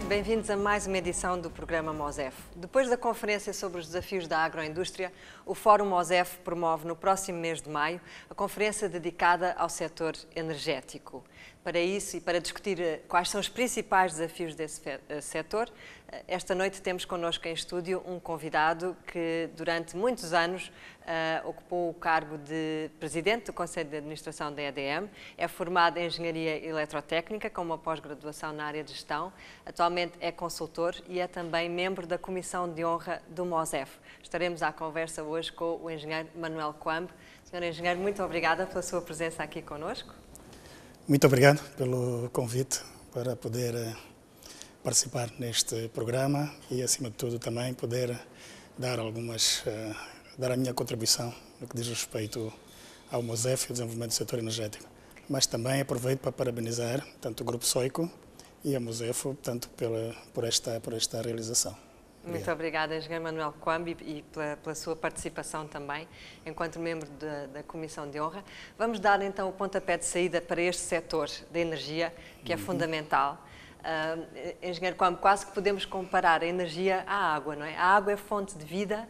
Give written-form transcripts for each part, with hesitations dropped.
Bem-vindos a mais uma edição do programa MOSEF. Depois da conferência sobre os desafios da agroindústria, o Fórum MOSEF promove no próximo mês de maio a conferência dedicada ao setor energético. Para isso e para discutir quais são os principais desafios desse setor, esta noite temos connosco em estúdio um convidado que durante muitos anos ocupou o cargo de Presidente do Conselho de Administração da EDM, é formado em Engenharia Eletrotécnica com uma pós-graduação na área de Gestão, atualmente é consultor e é também membro da Comissão de Honra do MOSEF. Estaremos à conversa hoje com o engenheiro Manuel Coambe. Senhor Engenheiro, muito obrigada pela sua presença aqui connosco. Muito obrigado pelo convite para poder participar neste programa e, acima de tudo, também poder dar dar a minha contribuição no que diz respeito ao MOSEF e ao desenvolvimento do setor energético. Mas também aproveito para parabenizar tanto o Grupo Soico e a MOSEF por esta realização. Muito obrigada, engenheiro Manuel Coambe, e pela sua participação também, enquanto membro da Comissão de Honra. Vamos dar então o pontapé de saída para este setor da energia, que é fundamental. Engenheiro Coambe, quase que podemos comparar a energia à água, não é? A água é fonte de vida,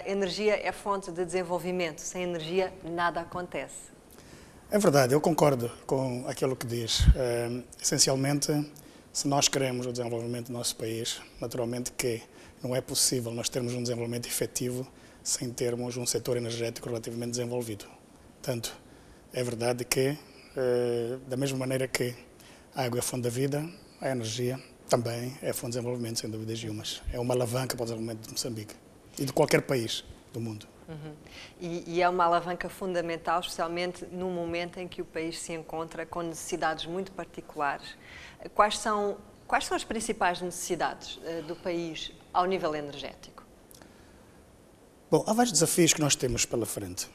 a energia é fonte de desenvolvimento. Sem energia, nada acontece. É verdade, eu concordo com aquilo que diz. Essencialmente, se nós queremos o desenvolvimento do nosso país, naturalmente que não é possível nós termos um desenvolvimento efetivo sem termos um setor energético relativamente desenvolvido. Portanto, é verdade que, da mesma maneira que a água é fonte da vida, a energia também é fonte de desenvolvimento, sem dúvidas nenhumas. É uma alavanca para o desenvolvimento de Moçambique e de qualquer país do mundo. E é uma alavanca fundamental, especialmente no momento em que o país se encontra com necessidades muito particulares. Quais são as principais necessidades do país ao nível energético? Bom, há vários desafios que nós temos pela frente.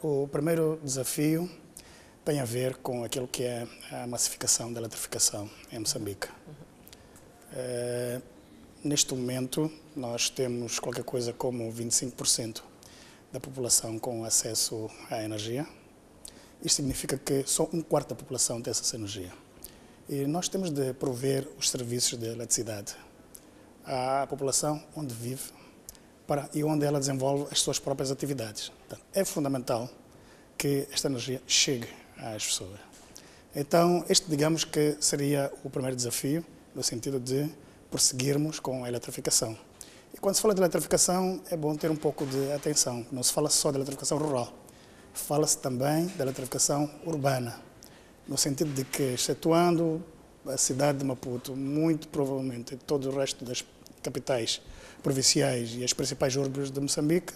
O primeiro desafio tem a ver com aquilo que é a massificação da eletrificação em Moçambique. Neste momento, nós temos qualquer coisa como 25% da população com acesso à energia. Isto significa que só um quarto da população tem acesso à energia. E nós temos de prover os serviços de eletricidade à população onde vive e onde ela desenvolve as suas próprias atividades. Então, é fundamental que esta energia chegue às pessoas. Então, este, digamos que seria o primeiro desafio, no sentido de prosseguirmos com a eletrificação. E quando se fala de eletrificação, é bom ter um pouco de atenção. Não se fala só da eletrificação rural, fala-se também da eletrificação urbana, no sentido de que, excetuando a cidade de Maputo, muito provavelmente todo o resto das capitais provinciais e as principais urbes de Moçambique,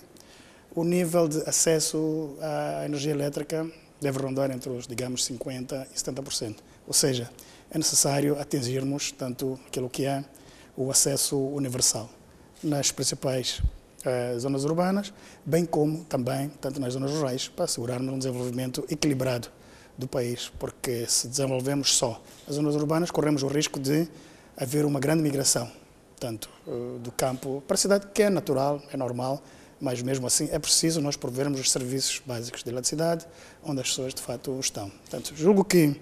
o nível de acesso à energia elétrica deve rondar entre os, digamos, 50% e 70%. Ou seja, é necessário atingirmos tanto aquilo que é o acesso universal nas principais zonas urbanas, bem como também tanto nas zonas rurais, para assegurarmos um desenvolvimento equilibrado do país, porque se desenvolvemos só as zonas urbanas, corremos o risco de haver uma grande migração, tanto do campo para a cidade, que é natural, é normal, mas mesmo assim é preciso nós provermos os serviços básicos de eletricidade, onde as pessoas de fato estão. Portanto, julgo que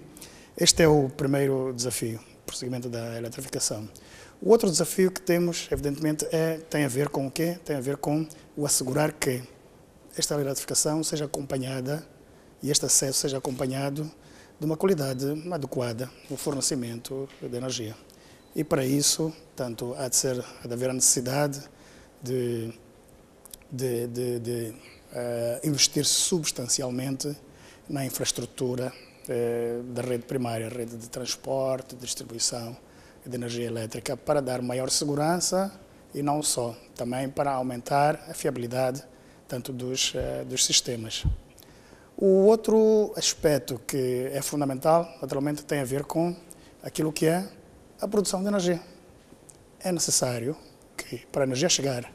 este é o primeiro desafio, o prosseguimento da eletrificação. O outro desafio que temos, evidentemente, tem a ver com o quê? Tem a ver com o assegurar que esta eletrificação seja acompanhada e este acesso seja acompanhado de uma qualidade adequada no fornecimento de energia. E para isso, tanto há de haver a necessidade de investir substancialmente na infraestrutura da rede primária, rede de transporte, de distribuição de energia elétrica, para dar maior segurança e não só, também para aumentar a fiabilidade tanto dos sistemas. O outro aspecto que é fundamental, naturalmente, tem a ver com aquilo que é a produção de energia. É necessário que, para a energia chegar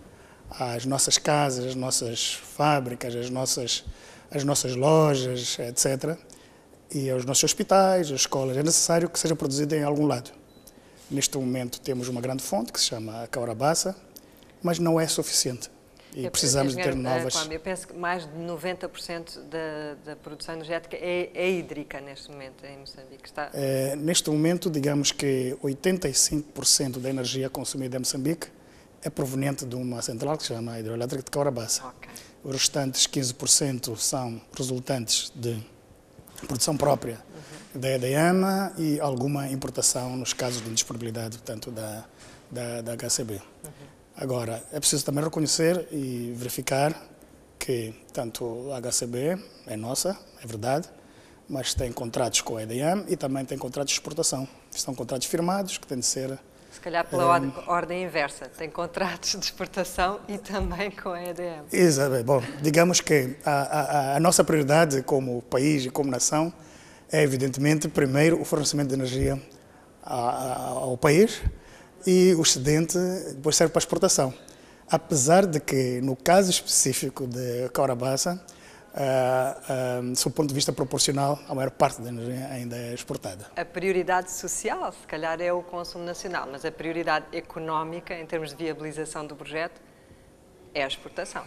às nossas casas, às nossas fábricas, às nossas lojas, etc., e aos nossos hospitais, às escolas, é necessário que seja produzida em algum lado. Neste momento temos uma grande fonte que se chama a Cahora Bassa, mas não é suficiente. e precisamos de ter novas... Eu penso que mais de 90% da produção energética é hídrica neste momento em Moçambique. Neste momento, digamos que 85% da energia consumida em Moçambique é proveniente de uma central que se chama Hidroelétrica de Cahora-Bassa. Okay. Os restantes 15% são resultantes de produção própria da EDM e alguma importação nos casos de indisponibilidade, portanto, da HCB. Agora, é preciso também reconhecer e verificar que tanto a HCB é nossa, é verdade, mas tem contratos com a EDM e também tem contratos de exportação. São contratos firmados que têm de ser... Se calhar pela ordem inversa, tem contratos de exportação e também com a EDM. Exato. Bom, digamos que a nossa prioridade como país e como nação é, evidentemente, primeiro o fornecimento de energia ao país e o excedente depois serve para a exportação. Apesar de que, no caso específico de Cahora-Bassa, sob o ponto de vista proporcional, a maior parte da energia ainda é exportada. A prioridade social, se calhar, é o consumo nacional, mas a prioridade económica, em termos de viabilização do projeto, é a exportação.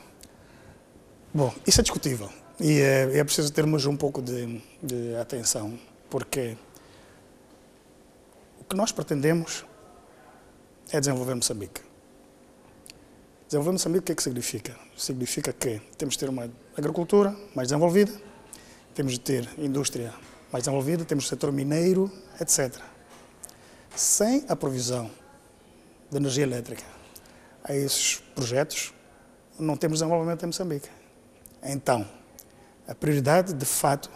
Bom, isso é discutível e é preciso termos um pouco de atenção, porque o que nós pretendemos é desenvolver Moçambique. Desenvolver Moçambique, o que é que significa? Significa que temos de ter uma agricultura mais desenvolvida, temos de ter indústria mais desenvolvida, temos o setor mineiro, etc. Sem a provisão de energia elétrica a esses projetos, não temos desenvolvimento em Moçambique. Então, a prioridade, de fato,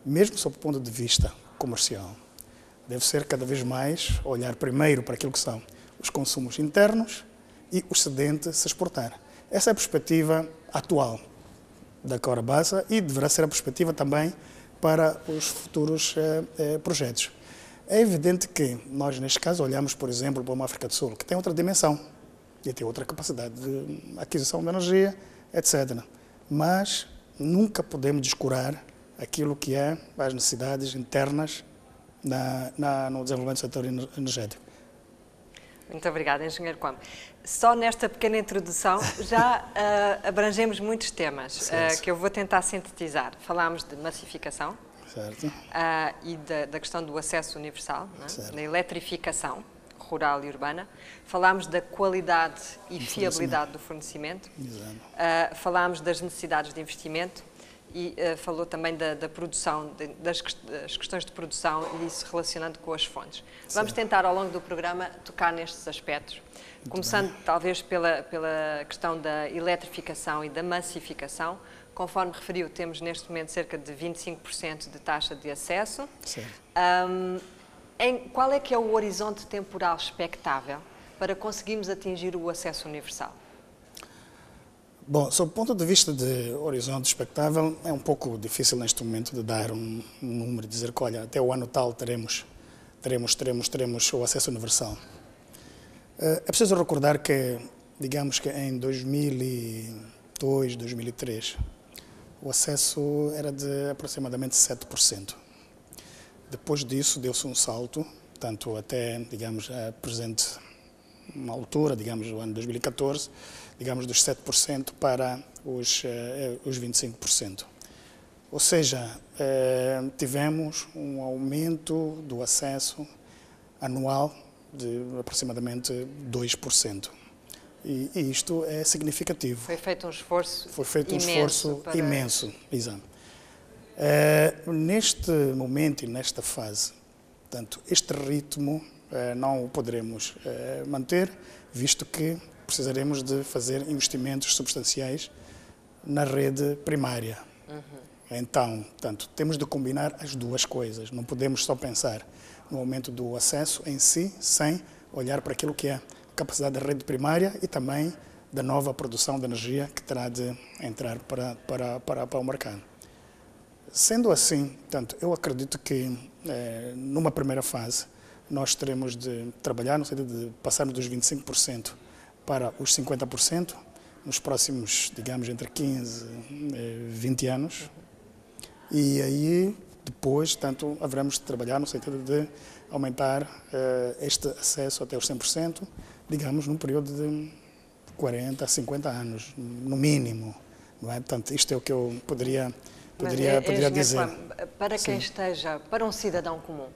mesmo sob o ponto de vista comercial, deve ser cada vez mais olhar primeiro para aquilo que são os consumos internos e o excedente se exportar. Essa é a perspectiva atual da Cahora-Bassa e deverá ser a perspectiva também para os futuros projetos. É evidente que nós, neste caso, olhamos, por exemplo, para uma África do Sul, que tem outra dimensão e tem outra capacidade de aquisição de energia, etc. Mas nunca podemos descurar aquilo que é as necessidades internas no desenvolvimento do setor energético. Muito obrigada, Engenheiro Kwame. Só nesta pequena introdução já abrangemos muitos temas que eu vou tentar sintetizar. Falámos de massificação e da questão do acesso universal, da eletrificação rural e urbana. Falámos da qualidade e fiabilidade do fornecimento. Falámos das necessidades de investimento e falou também da produção, das questões de produção e isso relacionando com as fontes. Vamos tentar, ao longo do programa, tocar nestes aspectos, começando talvez pela questão da eletrificação e da massificação. Conforme referiu, temos neste momento cerca de 25% de taxa de acesso. Qual é que é o horizonte temporal expectável para conseguirmos atingir o acesso universal? Bom, sob o ponto de vista de horizonte expectável, é um pouco difícil neste momento de dar um número, dizer que, olha, até o ano tal teremos o acesso universal. É preciso recordar que, digamos que em 2002, 2003, o acesso era de aproximadamente 7%. Depois disso, deu-se um salto, tanto até, digamos, a presente uma altura, digamos, no ano 2014, digamos, dos 7% para os 25%. Ou seja, tivemos um aumento do acesso anual de aproximadamente 2%. E isto é significativo. Foi feito um esforço imenso. Exato. Neste momento e nesta fase, portanto, este ritmo não o poderemos manter, visto que precisaremos de fazer investimentos substanciais na rede primária. Então, portanto, temos de combinar as duas coisas. Não podemos só pensar no aumento do acesso em si, sem olhar para aquilo que é a capacidade da rede primária e também da nova produção de energia que terá de entrar para o mercado. Sendo assim, portanto, eu acredito que numa primeira fase nós teremos de trabalhar no sentido de passarmos dos 25% para os 50% nos próximos, digamos, entre 15 e 20 anos. E aí, depois, tanto haveremos de trabalhar no sentido de aumentar este acesso até os 100%, digamos, num período de 40, 50 anos, no mínimo. Não é? Portanto, isto é o que eu poderia dizer. Para quem esteja, para um cidadão comum,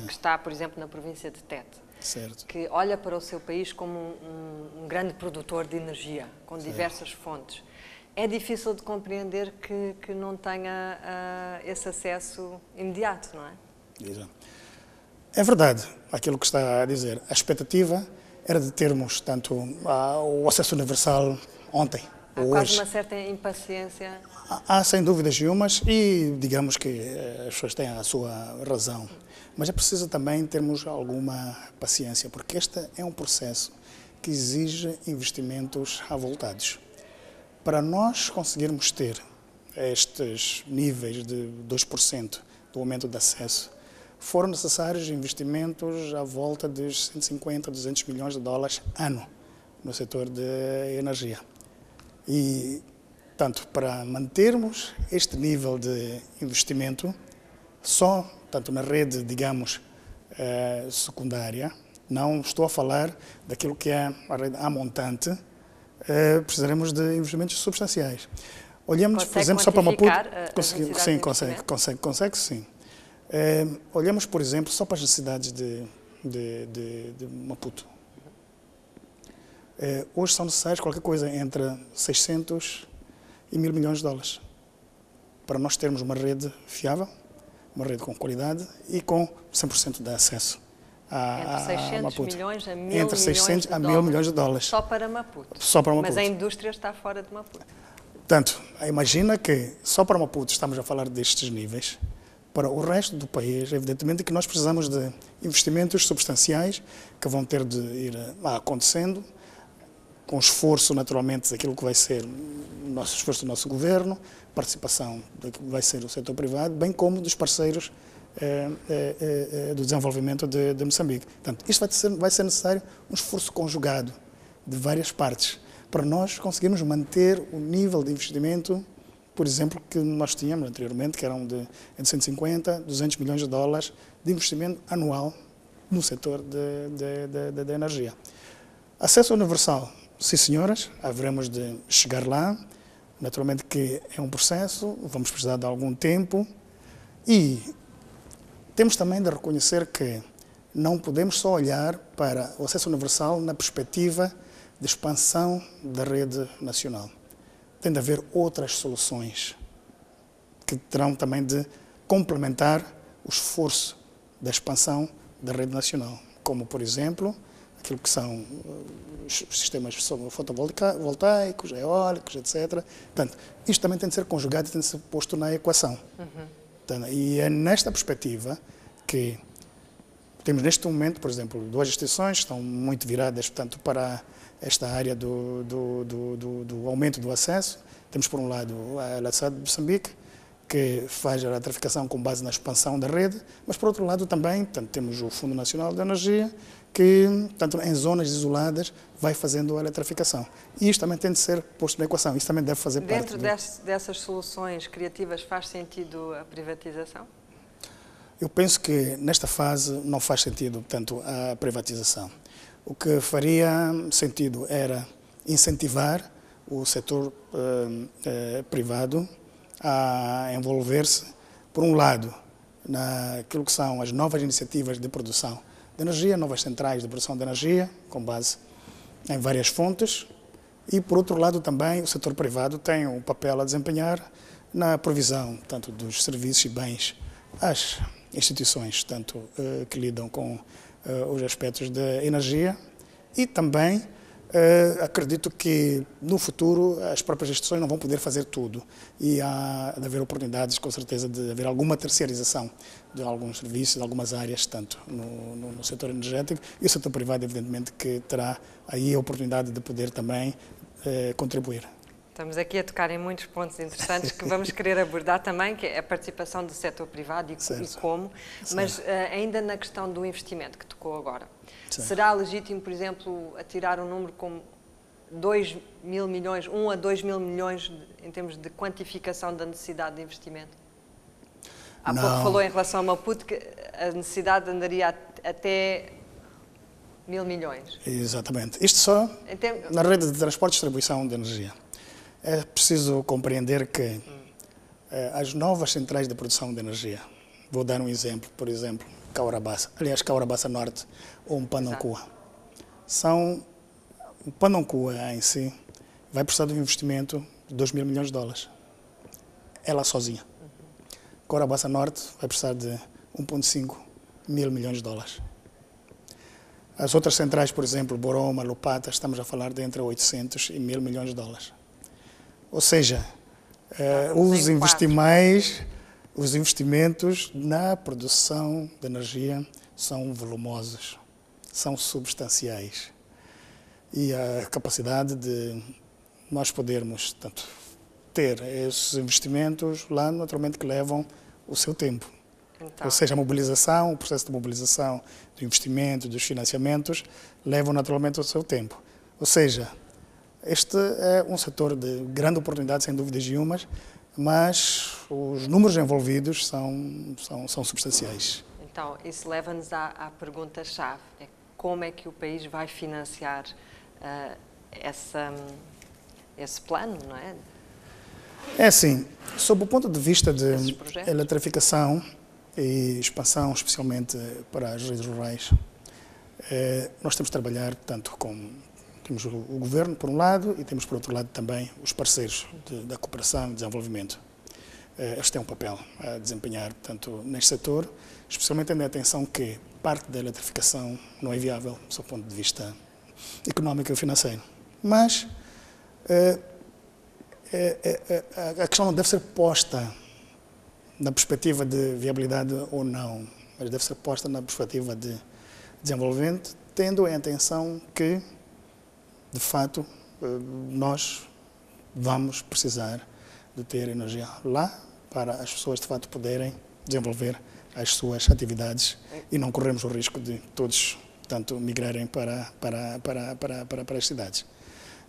que está, por exemplo, na província de Tete, certo, que olha para o seu país como um grande produtor de energia, com diversas fontes, é difícil de compreender que não tenha esse acesso imediato, não é? Exato. É verdade aquilo que está a dizer. A expectativa era de termos tanto o acesso universal ontem. Há quase uma certa impaciência. Há sem dúvidas nenhumas e digamos que as pessoas têm a sua razão. Mas é preciso também termos alguma paciência, porque este é um processo que exige investimentos avultados. Para nós conseguirmos ter estes níveis de 2% do aumento de acesso, foram necessários investimentos à volta de 150, 200 milhões de dólares ano no setor de energia. E, tanto para mantermos este nível de investimento, só, tanto na rede, digamos, secundária, não estou a falar daquilo que é a rede a montante, precisaremos de investimentos substanciais. Olhamos, por exemplo, só para Maputo. Sim, consegue, sim. Olhamos, por exemplo, só para as necessidades de Maputo. Hoje são necessários qualquer coisa entre 600 e 1.000 milhões de dólares para nós termos uma rede fiável, uma rede com qualidade e com 100% de acesso a Maputo. Milhões a 1.000 entre 600 a 1.000 milhões de dólares. Só para Maputo. Só para Maputo. Mas a indústria está fora de Maputo. Portanto, imagina que só para Maputo estamos a falar destes níveis. Para o resto do país, evidentemente que nós precisamos de investimentos substanciais que vão ter de ir acontecendo, com esforço, naturalmente, daquilo que vai ser o nosso esforço do nosso governo, participação do que vai ser o setor privado, bem como dos parceiros do desenvolvimento de Moçambique. Portanto, isto vai ser necessário um esforço conjugado de várias partes para nós conseguirmos manter o nível de investimento, por exemplo, que nós tínhamos anteriormente, que eram de 150, 200 milhões de dólares de investimento anual no setor da energia. Acesso universal. Sim, senhoras, haveremos de chegar lá. Naturalmente que é um processo, vamos precisar de algum tempo e temos também de reconhecer que não podemos só olhar para o acesso universal na perspectiva de expansão da rede nacional. Tem de haver outras soluções que terão também de complementar o esforço da expansão da rede nacional, como, por exemplo, aquilo que são os sistemas fotovoltaicos, eólicos, etc. Portanto, isto também tem de ser conjugado e tem de ser posto na equação. Então, e é nesta perspectiva que temos neste momento, por exemplo, duas instituições que estão muito viradas, portanto, para esta área do aumento do acesso. Temos, por um lado, a LASAD de Moçambique, que faz a eletrificação com base na expansão da rede, mas, por outro lado, também temos o Fundo Nacional de Energia, que, tanto em zonas isoladas, vai fazendo a eletrificação. E isto também tem de ser posto na equação, isso também deve fazer parte. Dentro dessas soluções criativas, faz sentido a privatização? Eu penso que, nesta fase, não faz sentido, portanto, a privatização. O que faria sentido era incentivar o setor privado a envolver-se, por um lado, naquilo que são as novas iniciativas de produção de energia, novas centrais de produção de energia, com base em várias fontes, e, por outro lado, também o setor privado tem um papel a desempenhar na provisão, tanto dos serviços e bens às instituições, tanto que lidam com os aspectos da energia, e também acredito que no futuro as próprias instituições não vão poder fazer tudo e há de haver oportunidades, com certeza, de haver alguma terceirização de alguns serviços, de algumas áreas, tanto no setor energético, e o setor privado, evidentemente, que terá aí a oportunidade de poder também contribuir. Estamos aqui a tocar em muitos pontos interessantes que vamos querer abordar também, que é a participação do setor privado e como, mas ainda na questão do investimento que tocou agora. Certo. Será legítimo, por exemplo, atirar um número como 2 mil milhões, 1 a 2 mil milhões em termos de quantificação da necessidade de investimento? Há pouco falou em relação a Maputo que a necessidade andaria até 1.000 milhões. Exatamente. Isto só na rede de transporte e distribuição de energia. É preciso compreender que as novas centrais de produção de energia, vou dar um exemplo, por exemplo, Caurabaça, aliás, Caurabaça Norte ou Mpanonkua. O Mpanonkua em si vai precisar de um investimento de 2.000 milhões de dólares. Ela sozinha. Caurabaça Norte vai precisar de 1,5 mil milhões de dólares. As outras centrais, por exemplo, Boroma, Lupata, estamos a falar de entre 800 e 1.000 milhões de dólares. Ou seja, os investimentos na produção de energia são volumosos, são substanciais. E a capacidade de nós podermos tanto ter esses investimentos lá, naturalmente, que levam o seu tempo. Então, ou seja, a mobilização, o processo de mobilização do investimento, dos financiamentos, levam naturalmente o seu tempo. Ou seja, este é um setor de grande oportunidade, sem dúvidas nenhuma, mas os números envolvidos são substanciais. Então, isso leva-nos à pergunta-chave. Como é que o país vai financiar esse plano, não é? É assim, sob o ponto de vista de eletrificação e expansão, especialmente para as redes rurais, nós temos de trabalhar tanto temos o governo, por um lado, e temos, por outro lado, também os parceiros da cooperação e desenvolvimento. Eles têm um papel a desempenhar, tanto neste setor, especialmente tendo em atenção que parte da eletrificação não é viável, do ponto de vista económico e financeiro. Mas a questão não deve ser posta na perspectiva de viabilidade ou não, mas deve ser posta na perspectiva de desenvolvimento, tendo em atenção que, de fato, nós vamos precisar de ter energia lá para as pessoas, de fato, poderem desenvolver as suas atividades e não corremos o risco de todos, tanto, migrarem para as cidades.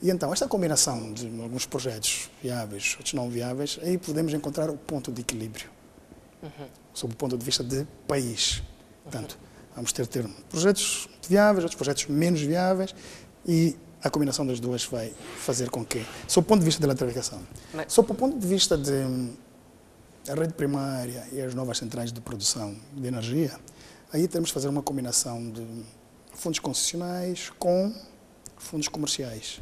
E então, esta combinação de alguns projetos viáveis, outros não viáveis, aí podemos encontrar o ponto de equilíbrio, sob o ponto de vista de país. Portanto, vamos ter projetos viáveis, outros projetos menos viáveis, e a combinação das duas vai fazer com que, sob o ponto de vista da eletrificação, sob o ponto de vista da rede primária e as novas centrais de produção de energia, aí temos de fazer uma combinação de fundos concessionais com fundos comerciais.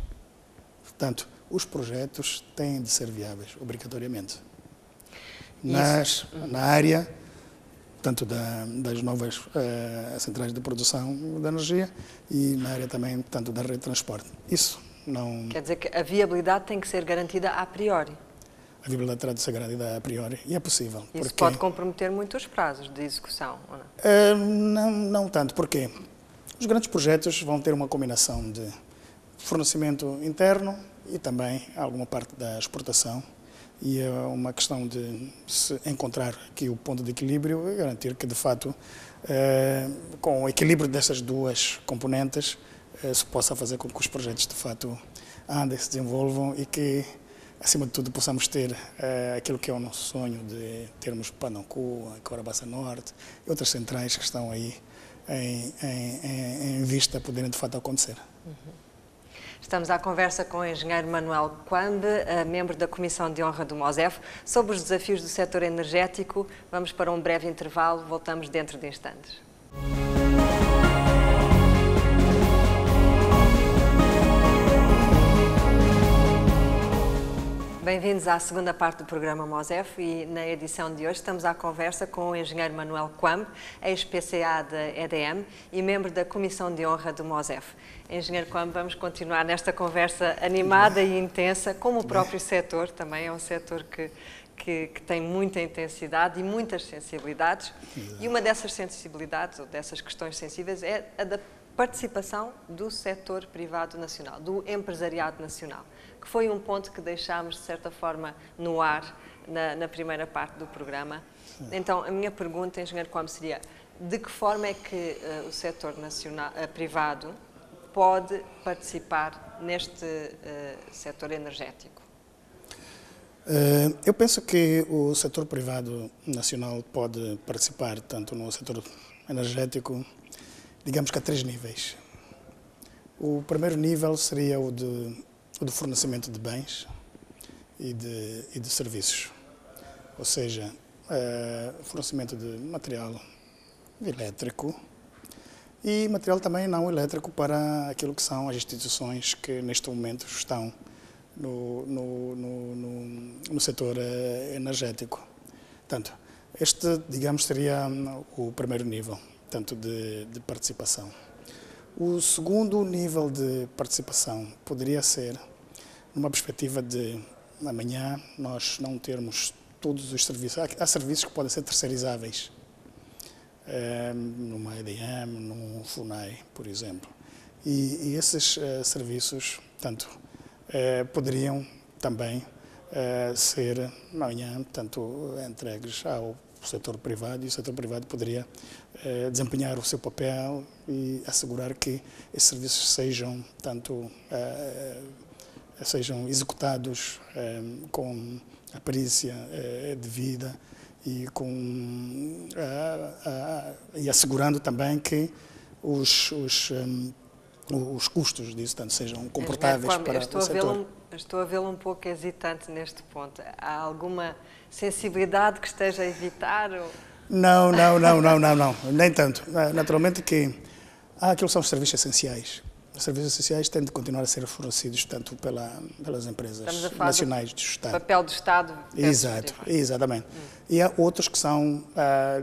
Portanto, os projetos têm de ser viáveis, obrigatoriamente. Na área, tanto das novas centrais de produção de energia e na área também, tanto da rede de transporte. Isso não... Quer dizer que a viabilidade tem que ser garantida a priori. A viabilidade terá de ser garantida a priori e é possível. Isso pode comprometer muito os prazos de execução, ou não? Não tanto, porque os grandes projetos vão ter uma combinação de fornecimento interno e também alguma parte da exportação. E é uma questão de se encontrar aqui o ponto de equilíbrio e garantir que, de fato, com o equilíbrio dessas duas componentes, se possa fazer com que os projetos, de fato, andem, se desenvolvam e que, acima de tudo, possamos ter aquilo que é o nosso sonho de termos Mpanonkua, Caurabaça Norte e outras centrais que estão aí em vista poderem, de fato, acontecer. Estamos à conversa com o engenheiro Manuel Kwambe, membro da Comissão de Honra do MOSEF, sobre os desafios do setor energético. Vamos para um breve intervalo, voltamos dentro de instantes. Bem-vindos à segunda parte do programa MOSEF e na edição de hoje estamos à conversa com o engenheiro Manuel Kwambe, ex-PCA da EDM e membro da Comissão de Honra do MOSEF. Engenheiro Kwambe, vamos continuar nesta conversa animada e intensa, como o próprio setor, também é um setor que tem muita intensidade e muitas sensibilidades. E uma dessas sensibilidades, ou dessas questões sensíveis, é a da participação do setor privado nacional, do empresariado nacional, que foi um ponto que deixámos, de certa forma, no ar na primeira parte do programa. Então, a minha pergunta, engenheiro Kwambe, seria de que forma é que o setor privado pode participar neste setor energético? Eu penso que o setor privado nacional pode participar tanto no setor energético, digamos que a 3 níveis. O primeiro nível seria o do fornecimento de bens e de serviços, ou seja, fornecimento de material elétrico e material também não elétrico para aquilo que são as instituições que neste momento estão no setor energético. Portanto, este, digamos, seria o primeiro nível, tanto de participação. O segundo nível de participação poderia ser numa perspectiva de amanhã nós não termos todos os serviços. Há serviços que podem ser terceirizáveis, numa EDM, num FUNAI, por exemplo. E esses serviços, portanto, poderiam também ser amanhã, portanto, entregues ao setor privado, e o setor privado poderia desempenhar o seu papel e assegurar que esses serviços sejam, tanto, sejam executados com a perícia devida e, e assegurando também que os custos disso tanto sejam comportáveis para o setor. Estou a vê-lo um pouco hesitante neste ponto. Há alguma sensibilidade que esteja a evitar? Ou... Não, nem tanto. Naturalmente que há aquilo que são os serviços essenciais. Os serviços essenciais têm de continuar a ser fornecidos tanto pelas empresas nacionais do Estado. Papel do Estado. Exato, exatamente. E há outros que são,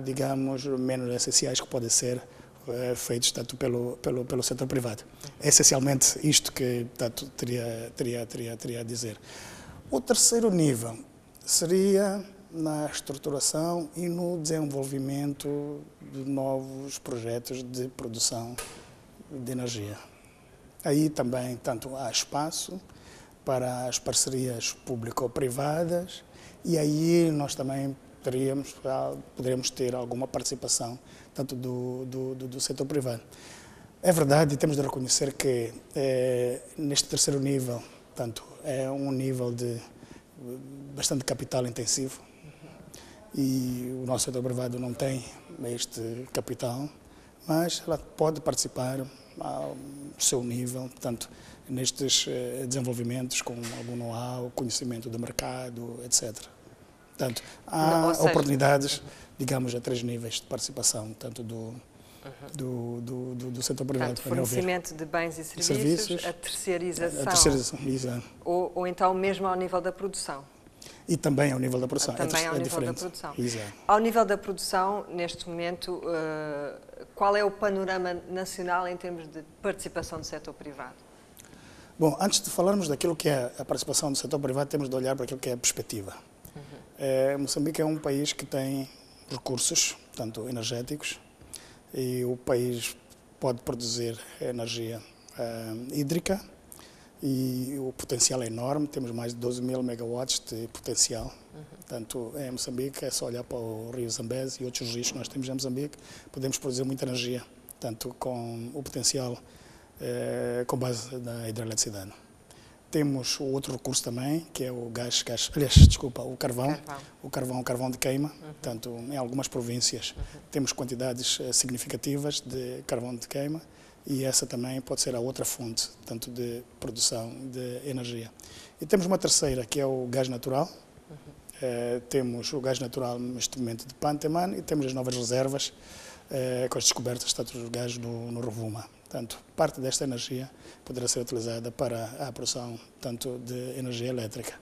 digamos, menos essenciais, que podem ser feitos tanto pelo setor privado. É essencialmente isto que tanto teria a dizer. O terceiro nível seria na estruturação e no desenvolvimento de novos projetos de produção de energia. Aí também tanto há espaço para as parcerias público-privadas e aí nós também poderíamos ter alguma participação tanto do setor privado. É verdade, e temos de reconhecer que neste terceiro nível, tanto é um nível de bastante capital intensivo e o nosso setor privado não tem este capital, mas ela pode participar ao seu nível, portanto, nestes desenvolvimentos com algum know-how, conhecimento do mercado, etc. Portanto, há oportunidades, digamos, a 3 níveis de participação, tanto do setor privado. Portanto, fornecimento de bens e serviços, a terceirização, exato. Ou então mesmo ao nível da produção. E também ao nível da produção. Também ao nível da produção. Exato. Ao nível da produção, neste momento, qual é o panorama nacional em termos de participação do setor privado? Bom, antes de falarmos daquilo que é a participação do setor privado, temos de olhar para aquilo que é a perspectiva. Moçambique é um país que tem recursos, tanto energéticos, e o país pode produzir energia hídrica e o potencial é enorme, temos mais de 12 mil megawatts de potencial. Tanto em Moçambique, é só olhar para o rio Zambeze e outros rios que nós temos em Moçambique, podemos produzir muita energia, tanto com o potencial com base na hidroeletricidade. Temos o outro recurso também, que é o o carvão de queima. Portanto, em algumas províncias temos quantidades significativas de carvão de queima e essa também pode ser a outra fonte, tanto de produção de energia. E temos uma terceira, que é o gás natural. Temos o gás natural neste momento de Panteman e temos as novas reservas com as descobertas tanto do gás no Rovuma. Portanto, parte desta energia poderá ser utilizada para a produção tanto de energia elétrica.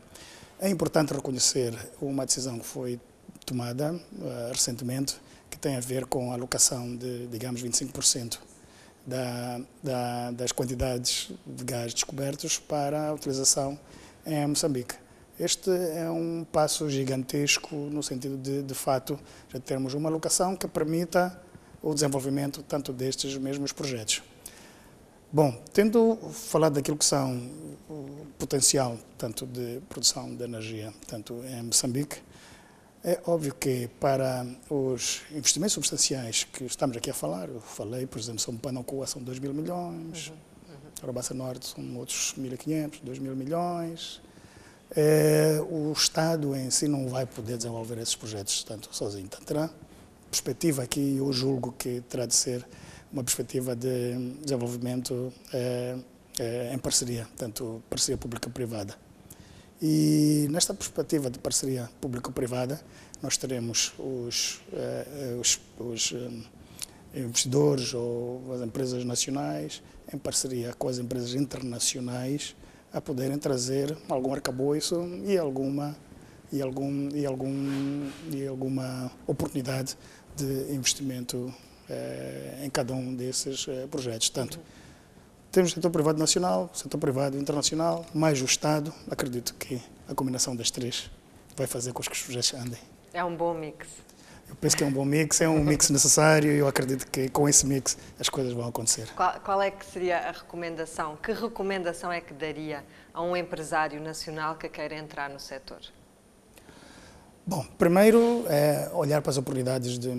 É importante reconhecer uma decisão que foi tomada recentemente, que tem a ver com a alocação de, digamos, 25% das quantidades de gás descobertos para a utilização em Moçambique. Este é um passo gigantesco no sentido de fato, já termos uma alocação que permita o desenvolvimento tanto destes mesmos projetos. Bom, tendo falado daquilo que são o potencial tanto de produção de energia, tanto em Moçambique, é óbvio que para os investimentos substanciais que estamos aqui a falar, eu falei, por exemplo, São Panocoa são 2 mil milhões, Arabaça Norte são outros 1.500, 2 mil milhões. O Estado em si não vai poder desenvolver esses projetos tanto sozinho. Portanto, terá perspectiva aqui, eu julgo que terá de ser uma perspectiva de desenvolvimento em parceria, tanto parceria pública-privada. E nesta perspectiva de parceria público-privada, nós teremos os investidores ou as empresas nacionais, em parceria com as empresas internacionais, a poderem trazer algum arcabouço e alguma oportunidade de investimento em cada um desses projetos. Tanto temos o setor privado nacional, o setor privado internacional, mais o Estado. Acredito que a combinação das três vai fazer com que os projetos andem. É um bom mix. Eu penso que é um mix necessário e eu acredito que com esse mix as coisas vão acontecer. Qual é que seria a recomendação? Que recomendação é que daria a um empresário nacional que queira entrar no setor? Bom, primeiro é olhar para as oportunidades de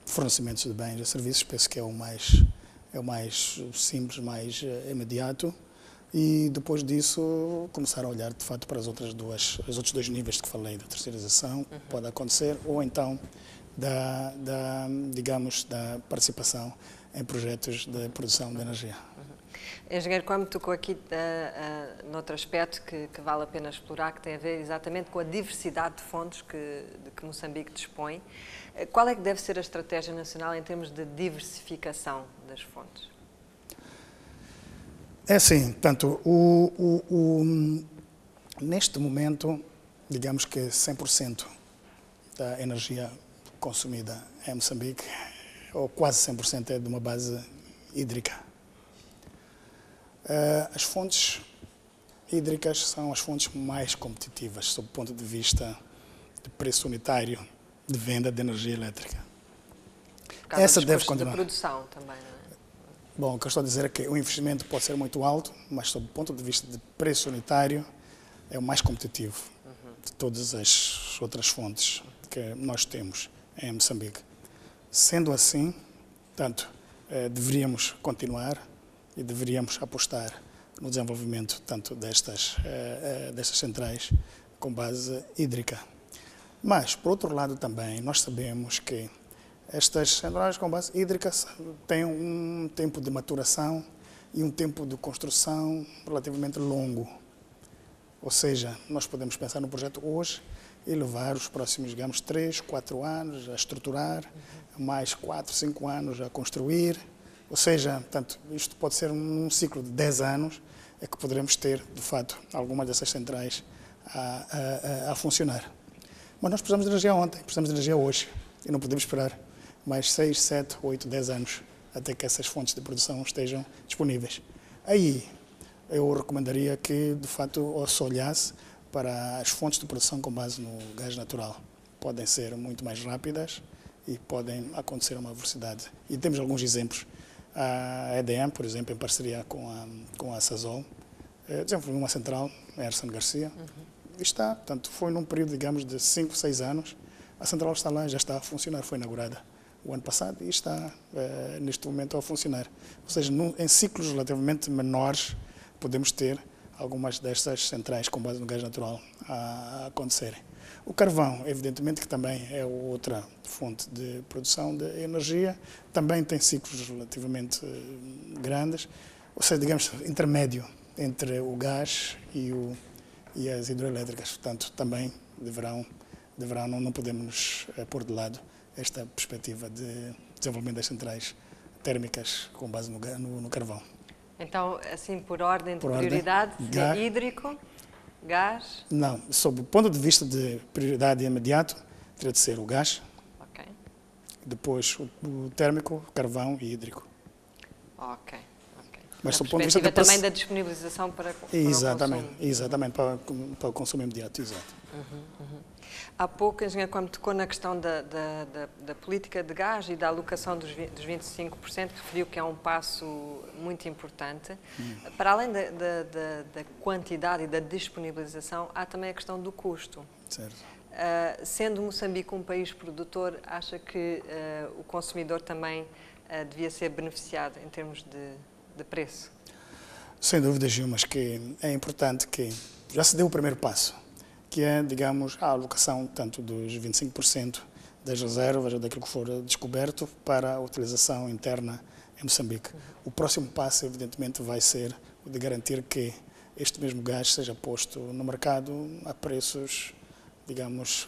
fornecimento de bens e serviços, penso que é o mais simples, mais imediato, e depois disso começar a olhar de fato para os outros dois níveis de que falei, da terceirização, que pode acontecer, ou então digamos, da participação em projetos de produção de energia. Engenheiro Coelho tocou aqui noutro aspecto que vale a pena explorar, que tem a ver exatamente com a diversidade de fontes de que Moçambique dispõe. Qual é que deve ser a estratégia nacional em termos de diversificação das fontes? É assim, portanto, neste momento, digamos que 100% da energia consumida em Moçambique, ou quase 100%, é de uma base hídrica. As fontes hídricas são as fontes mais competitivas, sob o ponto de vista de preço unitário de venda de energia elétrica. Essa deve continuar. De produção também, não é? Bom, o que eu estou a dizer é que o investimento pode ser muito alto, mas sob o ponto de vista de preço unitário é o mais competitivo de todas as outras fontes que nós temos em Moçambique. Sendo assim, portanto, deveríamos continuar e deveríamos apostar no desenvolvimento tanto destas centrais com base hídrica. Mas, por outro lado também, nós sabemos que estas centrais com base hídrica têm um tempo de maturação e um tempo de construção relativamente longo. Ou seja, nós podemos pensar no projeto hoje e levar os próximos, digamos, 3, 4 anos a estruturar, mais 4, 5 anos a construir. Ou seja, portanto, isto pode ser um ciclo de 10 anos é que poderemos ter, de fato, algumas dessas centrais a funcionar. Mas nós precisamos de energia ontem, precisamos de energia hoje e não podemos esperar mais 6, 7, 8, 10 anos até que essas fontes de produção estejam disponíveis. Aí eu recomendaria que, de fato, se olhasse para as fontes de produção com base no gás natural. Podem ser muito mais rápidas e podem acontecer a uma velocidade. E temos alguns exemplos. A EDM, por exemplo, em parceria com a Sasol, desenvolveu uma central, a Ersan Garcia, e está, portanto, foi num período, digamos, de 5, 6 anos, a central está lá, já está a funcionar, foi inaugurada o ano passado e está, neste momento, a funcionar. Ou seja, em ciclos relativamente menores, podemos ter algumas destas centrais com base no gás natural a acontecerem. O carvão, evidentemente, que também é outra fonte de produção de energia, também tem ciclos relativamente grandes, ou seja, digamos, intermédio entre o gás e as hidroelétricas. Portanto, também não podemos pôr de lado esta perspectiva de desenvolvimento das centrais térmicas com base no carvão. Então, assim, por ordem de prioridade, é hídrico, gás? Não, sob o ponto de vista de prioridade imediato, teria de ser o gás, depois o térmico, carvão e hídrico. Ok. Mas sob o ponto de vista também da disponibilização para o consumo. Exatamente, para o consumo imediato, exato. Há pouco, engenheiro, quando tocou na questão da política de gás e da alocação dos 25%, referiu que é um passo muito importante. Para além da quantidade e da disponibilização, há também a questão do custo. Certo. Sendo Moçambique um país produtor, acha que o consumidor também devia ser beneficiado em termos de preço? Sem dúvida, Gil, mas que é importante que já se deu o primeiro passo, que é, digamos, a alocação tanto dos 25% das reservas ou daquilo que for descoberto para a utilização interna em Moçambique. O próximo passo, evidentemente, vai ser o de garantir que este mesmo gás seja posto no mercado a preços, digamos,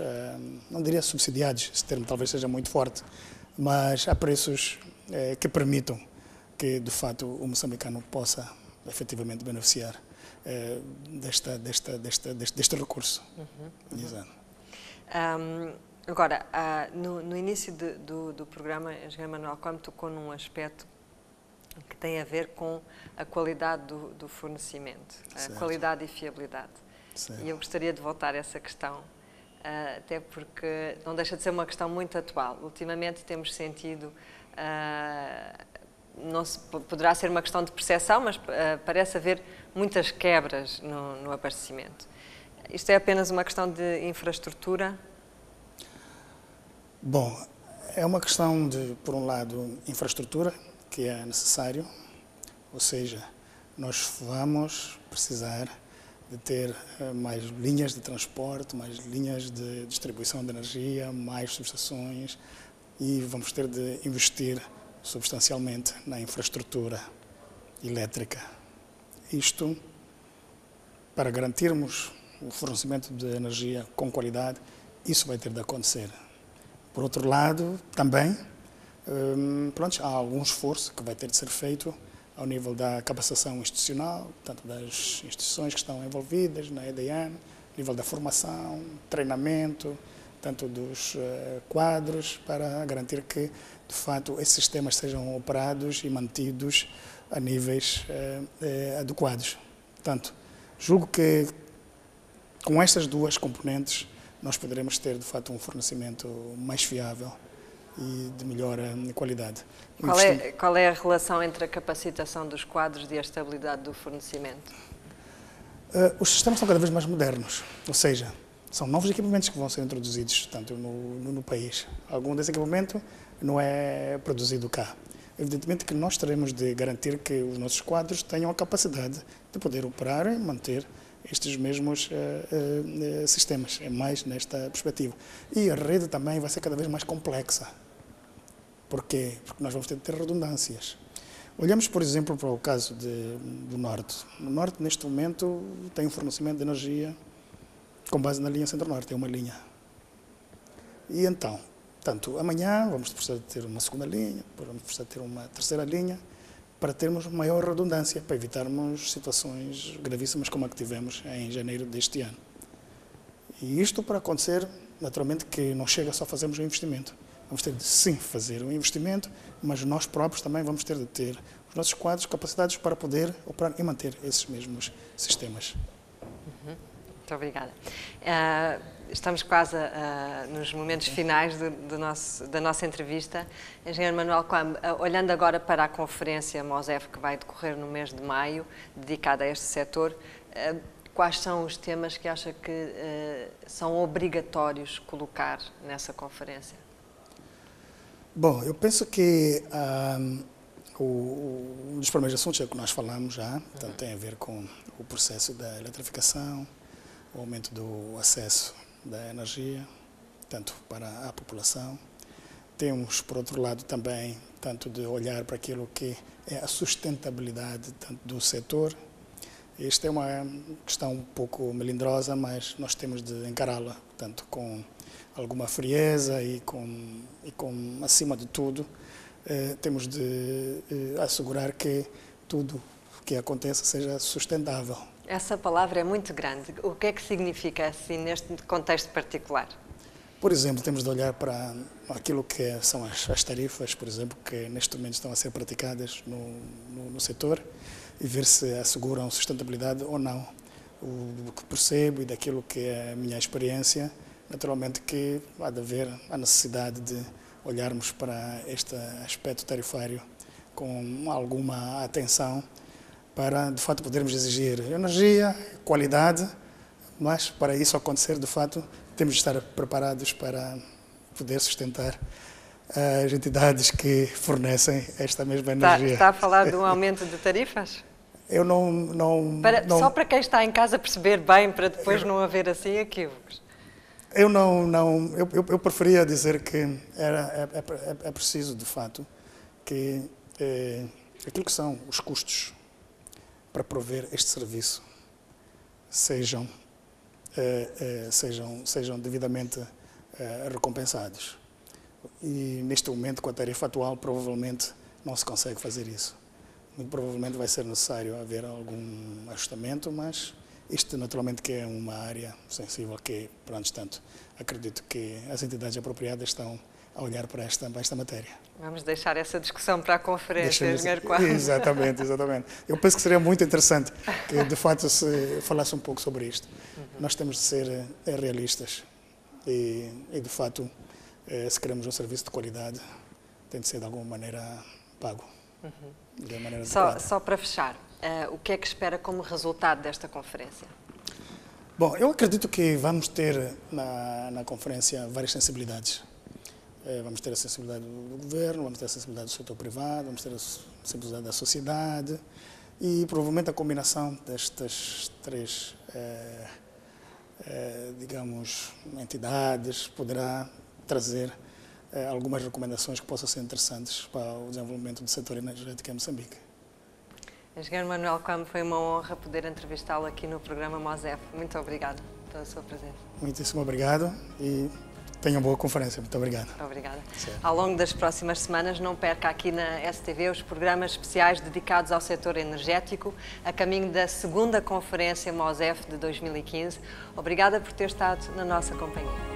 não diria subsidiados, esse termo talvez seja muito forte, mas a preços que permitam que, de fato, o moçambicano possa efetivamente beneficiar deste recurso. Exato. Agora, no início do programa, o engenheiro Manuel Coelho tocou num aspecto que tem a ver com a qualidade do fornecimento, a qualidade e fiabilidade. Certo. E eu gostaria de voltar a essa questão, até porque não deixa de ser uma questão muito atual. Ultimamente temos sentido, poderá ser uma questão de percepção, mas parece haver muitas quebras no abastecimento. Isto é apenas uma questão de infraestrutura? Bom, é uma questão de, por um lado, infraestrutura, que é necessário, ou seja, nós vamos precisar de ter mais linhas de transporte, mais linhas de distribuição de energia, mais subestações e vamos ter de investir substancialmente na infraestrutura elétrica. Isto para garantirmos o fornecimento de energia com qualidade, isso vai ter de acontecer. Por outro lado, também, há algum esforço que vai ter de ser feito ao nível da capacitação institucional, tanto das instituições que estão envolvidas na EDN, nível da formação, treinamento, tanto dos quadros, para garantir que, de fato, esses sistemas sejam operados e mantidos a níveis adequados. Portanto, julgo que com estas duas componentes nós poderemos ter, de fato, um fornecimento mais fiável e de melhor qualidade. Qual é a relação entre a capacitação dos quadros e a estabilidade do fornecimento? Os sistemas são cada vez mais modernos, ou seja, são novos equipamentos que vão ser introduzidos tanto no país. Algum desse equipamento não é produzido cá. Evidentemente que nós teremos de garantir que os nossos quadros tenham a capacidade de poder operar e manter estes mesmos sistemas, é mais nesta perspectiva. E a rede também vai ser cada vez mais complexa. Porquê? Porque nós vamos ter de ter redundâncias. Olhamos, por exemplo, para o caso do Norte. No Norte, neste momento, tem um fornecimento de energia com base na linha Centro-Norte, é uma linha. E então, tanto amanhã vamos precisar de ter uma segunda linha, depois vamos precisar de ter uma terceira linha, para termos maior redundância, para evitarmos situações gravíssimas como a que tivemos em janeiro deste ano. E isto para acontecer, naturalmente que não chega só a fazermos um investimento. Vamos ter de, sim, fazer um investimento, mas nós próprios também vamos ter de ter os nossos quadros capacitados para poder operar e manter esses mesmos sistemas. Muito obrigada. Estamos quase nos momentos finais da nossa entrevista. Engenheiro Manuel Coelho, olhando agora para a conferência MOSEF que vai decorrer no mês de maio, dedicada a este setor, quais são os temas que acha que são obrigatórios colocar nessa conferência? Bom, eu penso que um dos primeiros assuntos é o que nós falamos já, portanto, tem a ver com o processo da eletrificação, o aumento do acesso da energia, tanto para a população. Temos, por outro lado, também, tanto de olhar para aquilo que é a sustentabilidade tanto do setor. Esta é uma questão um pouco melindrosa, mas nós temos de encará-la, tanto com alguma frieza e com acima de tudo, temos de assegurar que tudo que aconteça seja sustentável. Essa palavra é muito grande. O que é que significa assim neste contexto particular? Por exemplo, temos de olhar para aquilo que são as tarifas, por exemplo, que neste momento estão a ser praticadas no setor e ver se asseguram sustentabilidade ou não. O que percebo e daquilo que é a minha experiência, naturalmente que há de haver a necessidade de olharmos para este aspecto tarifário com alguma atenção para, de fato, podermos exigir energia, qualidade, mas para isso acontecer, de fato, temos de estar preparados para poder sustentar as entidades que fornecem esta mesma energia. Está a falar de um aumento de tarifas? Eu não... Só para quem está em casa perceber bem, para depois não haver assim equívocos. Eu preferia dizer que é preciso, de fato, que aquilo que são os custos para prover este serviço sejam devidamente recompensados. E neste momento, com a tarifa atual, provavelmente não se consegue fazer isso. Muito provavelmente vai ser necessário haver algum ajustamento, mas isto naturalmente que é uma área sensível que, por tanto, acredito que as entidades apropriadas estão a olhar para esta matéria. Vamos deixar essa discussão para a conferência, Engenheiro Coamo. Exatamente. Eu penso que seria muito interessante que, de fato, se falasse um pouco sobre isto. Nós temos de ser realistas e, de fato, se queremos um serviço de qualidade, tem de ser, de alguma maneira, pago. De maneira só para fechar, o que é que espera como resultado desta conferência? Bom, eu acredito que vamos ter na conferência várias sensibilidades. Vamos ter a sensibilidade do governo, vamos ter a sensibilidade do setor privado, vamos ter a sensibilidade da sociedade e provavelmente a combinação destas três, digamos, entidades poderá trazer algumas recomendações que possam ser interessantes para o desenvolvimento do setor energético em Moçambique. Engenheiro Manuel Coamo, foi uma honra poder entrevistá-lo aqui no programa MOSEF. Muito obrigado pela sua presença. Muitíssimo obrigado e tenha uma boa conferência. Muito obrigado. Obrigada. Certo. Ao longo das próximas semanas, não perca aqui na STV os programas especiais dedicados ao setor energético, a caminho da segunda conferência MOSEF de 2015. Obrigada por ter estado na nossa companhia.